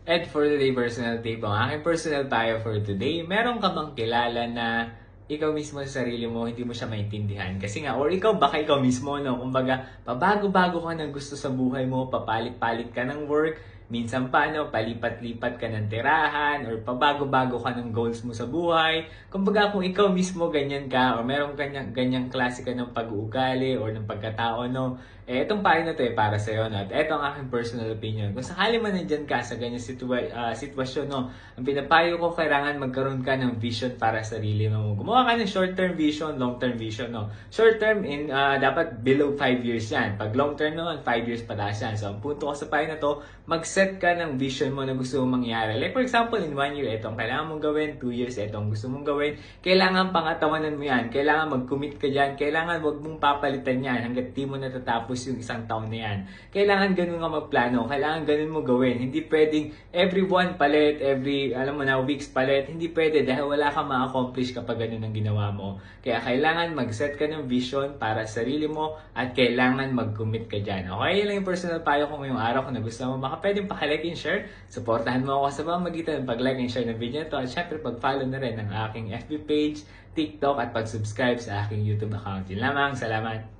And for today personal tip, ang aking personal bio for today, meron ka bang kilala na ikaw mismo sa sarili mo, hindi mo siya maintindihan? Kasi nga, or baka ikaw mismo, no? Kumbaga, pabago-bago ka ng gusto sa buhay mo, papalit-palit ka ng work, minsan pa, no, palipat-lipat ka ng tirahan, or pabago-bago ka ng goals mo sa buhay. Kumbaga, kung ikaw mismo ganyan ka, or meron ganyang klase ka ng pag-uugali, or ng pagkatao, no, itong payo na to para sa'yo, no? At ito ang aking personal opinion. Kung sakali man nandyan ka sa ganyang sitwasyon, no, ang pinapayo ko, kailangan magkaroon ka ng vision para sa sarili mo. Gumawa ka ng short-term vision, long-term vision, no. Short-term, dapat below 5 years yan. Pag long-term naman, 5 years pataas yan. So, ang punto ko sa payo na to, mag-set ka ng vision mo na gusto mong mangyari. Like for example, in 1 year, itong kailangan mong gawin, 2 years, itong gusto mong gawin. Kailangan pangatawanan mo yan. Kailangan mag-commit ka dyan. Kailangan wag mong papalitan yan hanggat di mo natatapos yung isang taon na yan. Kailangan ganun nga magplano. Kailangan ganun mo gawin. Hindi pwedeng every buwan palit, alam mo na, weeks palit. Hindi pwede dahil wala kang ma-accomplish kapag ganun ang ginawa mo. Kaya kailangan mag-set ka ng vision para sa sarili mo at kailangan mag-commit ka dyan. Okay? Yan lang yung personal payo ko ngayong araw. Kung nagustuhan mo, baka pwedeng pakilike and share. Supportahan mo ako sa pamamagitan ng pag-like and share ng video nito. At syempre, pag-follow na rin ng aking FB page, TikTok at pag-subscribe sa aking YouTube account. Yun lamang. Salamat!